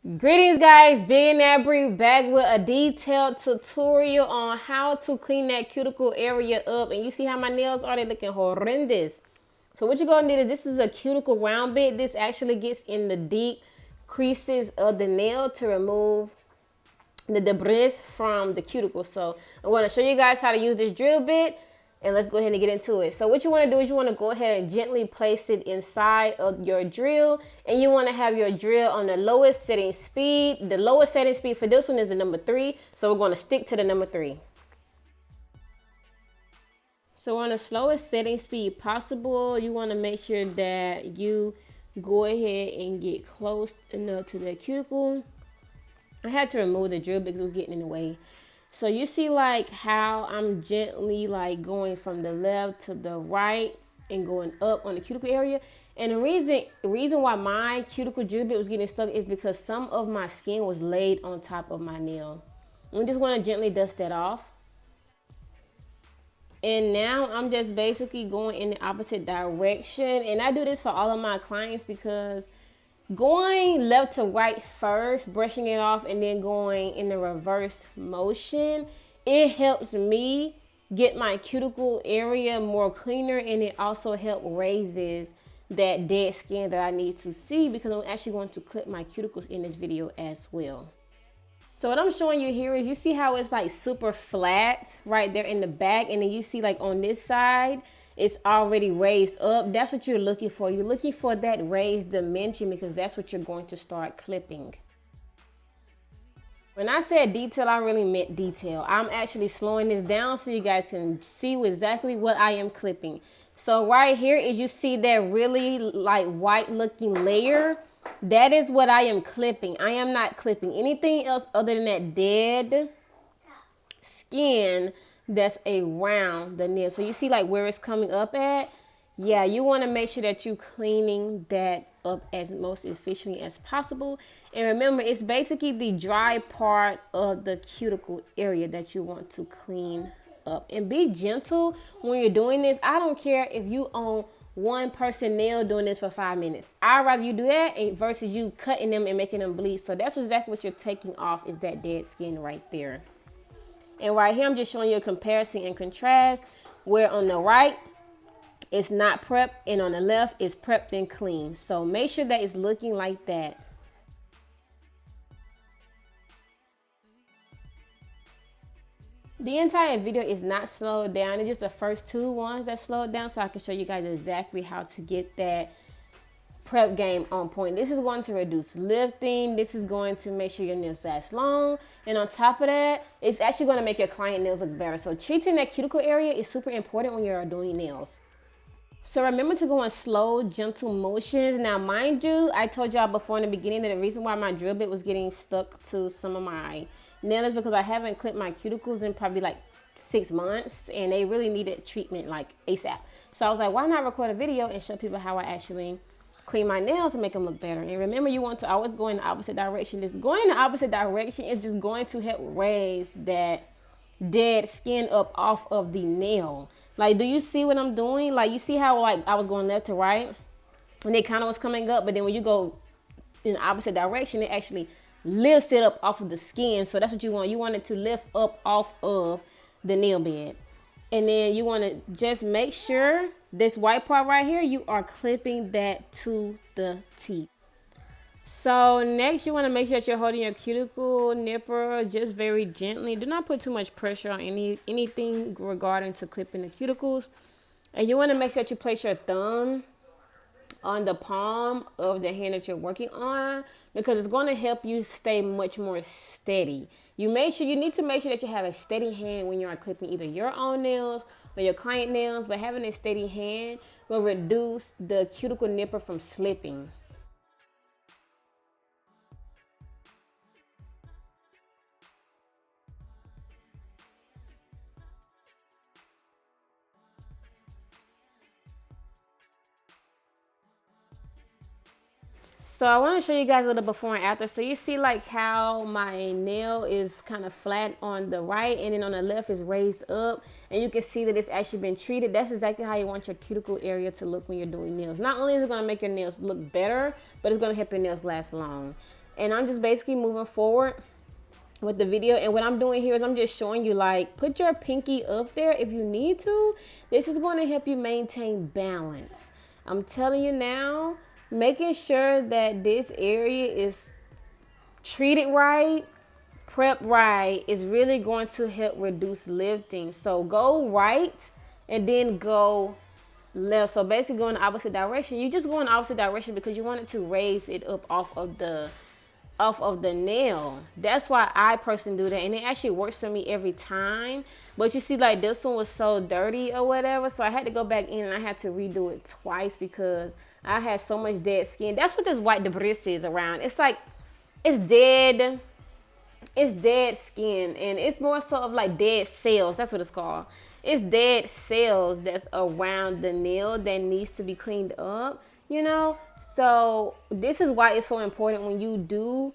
Greetings guys, Big and Abry back with a detailed tutorial on how to clean that cuticle area up. And you see how my nails are, they looking horrendous. So what you're gonna do is, this is a cuticle round bit. This actually gets in the deep creases of the nail to remove the debris from the cuticle. So I'm going to show you guys how to use this drill bit, and let's go ahead and get into it. So what you want to do is you want to go ahead and gently place it inside of your drill, and you want to have your drill on the lowest setting speed. The lowest setting speed for this one is the number 3, so we're going to stick to the number 3. So on the slowest setting speed possible, you want to make sure that you go ahead and get close enough to the cuticle. I had to remove the drill because it was getting in the way. So you see like how I'm gently like going from the left to the right and going up on the cuticle area. And the reason why my cuticle drill bit was getting stuck is because some of my skin was laid on top of my nail. I'm just going to gently dust that off. And now I'm just basically going in the opposite direction. And I do this for all of my clients because going left to right first, brushing it off, and then going in the reverse motion, it helps me get my cuticle area more cleaner, and it also helps raises that dead skin that I need to see, because I'm actually going to clip my cuticles in this video as well. So what I'm showing you here is, you see how it's like super flat right there in the back, and then you see like on this side it's already raised up. That's what you're looking for. You're looking for that raised dimension, because that's what you're going to start clipping. When I said detail, I really meant detail. I'm actually slowing this down so you guys can see exactly what I am clipping. So right here is, you see that really like white looking layer. That is what I am clipping. I am not clipping anything else other than that dead skin that's around the nail. So you see like where it's coming up at? Yeah, you want to make sure that you cleaning that up as most efficiently as possible. And remember, it's basically the dry part of the cuticle area that you want to clean up. And be gentle when you're doing this. I don't care if you own one person nail doing this for 5 minutes. I'd rather you do that versus you cutting them and making them bleed. So that's exactly what you're taking off, is that dead skin right there. And right here, I'm just showing you a comparison and contrast, where on the right, it's not prepped, and on the left, it's prepped and clean. So make sure that it's looking like that. The entire video is not slowed down. It's just the first 2 ones that slowed down, so I can show you guys exactly how to get that prep game on point. This is going to reduce lifting. This is going to make sure your nails last long. And on top of that, it's actually going to make your client nails look better. So treating that cuticle area is super important when you're doing nails. So remember to go in slow, gentle motions. Now, mind you, I told y'all before in the beginning that the reason why my drill bit was getting stuck to some of my nails is because I haven't clipped my cuticles in probably like 6 months, and they really needed treatment like ASAP. So I was like, why not record a video and show people how I actually clean my nails and make them look better. And remember, you want to always go in the opposite direction. Just going in the opposite direction is just going to help raise that dead skin up off of the nail. Like, do you see what I'm doing? Like, you see how like I was going left to right and it kind of was coming up, but then when you go in the opposite direction, it actually lifts it up off of the skin. So that's what you want. You want it to lift up off of the nail bed. And then you want to just make sure this white part right here, you are clipping that to the T. So next, you want to make sure that you're holding your cuticle nipper just very gently. Do not put too much pressure on anything regarding to clipping the cuticles. And you want to make sure that you place your thumb on the palm of the hand that you're working on, because it's going to help you stay much more steady. You need to make sure that you have a steady hand when you're clipping either your own nails or your client nails, but having a steady hand will reduce the cuticle nipper from slipping. So I want to show you guys a little before and after. So you see like how my nail is kind of flat on the right, and then on the left is raised up, and you can see that it's actually been treated. That's exactly how you want your cuticle area to look when you're doing nails. Not only is it going to make your nails look better, but it's going to help your nails last long. And I'm just basically moving forward with the video. And what I'm doing here is I'm just showing you, like, put your pinky up there if you need to. This is going to help you maintain balance. I'm telling you now, making sure that this area is treated right, prep right, is really going to help reduce lifting. So go right and then go left. So basically go in the opposite direction. You just go in the opposite direction because you want it to raise it up off of the nail. That's why I personally do that, and it actually works for me every time. But you see, like, this one was so dirty or whatever, so I had to go back in and I had to redo it twice because I had so much dead skin. That's what this white debris is around. It's like, it's dead skin, and it's more so of like dead cells. That's what it's called. It's dead cells that's around the nail that needs to be cleaned up, you know. So this is why it's so important when you do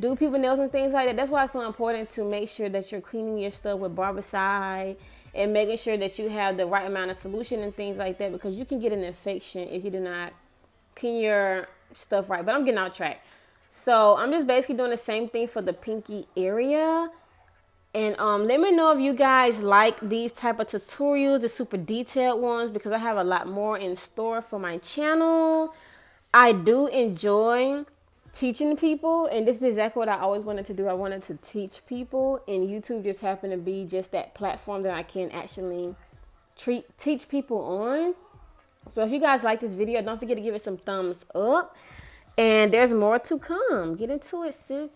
people nails and things like that. That's why it's so important to make sure that you're cleaning your stuff with barbicide and making sure that you have the right amount of solution and things like that, because you can get an infection if you do not clean your stuff right. But I'm getting off track. So I'm just basically doing the same thing for the pinky area. And let me know if you guys like these type of tutorials, the super detailed ones, because I have a lot more in store for my channel. I do enjoy teaching people, and this is exactly what I always wanted to do. I wanted to teach people, and YouTube just happened to be just that platform that I can actually teach people on. So if you guys like this video, don't forget to give it some thumbs up. And there's more to come. Get into it, sis.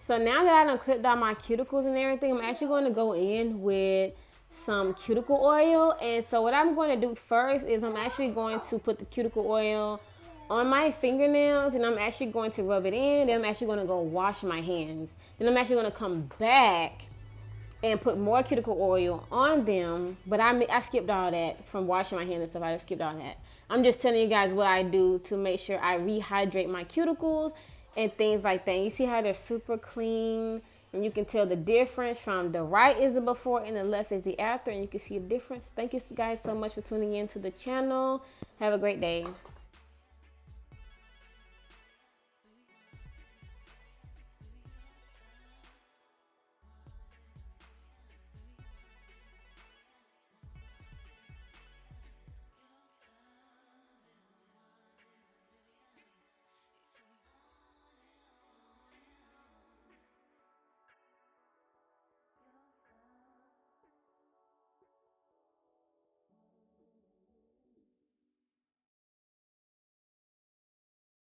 So now that I done clipped out my cuticles and everything, I'm actually going to go in with some cuticle oil. And so what I'm going to do first is I'm actually going to put the cuticle oil on my fingernails, and I'm actually going to rub it in. Then I'm actually going to go wash my hands. Then I'm actually going to come back and put more cuticle oil on them. But I skipped all that from washing my hands and stuff. I just skipped all that. I'm just telling you guys what I do to make sure I rehydrate my cuticles and things like that. You see how they're super clean, and you can tell the difference from the right is the before and the left is the after, and you can see a difference. Thank you guys so much for tuning in to the channel. Have a great day.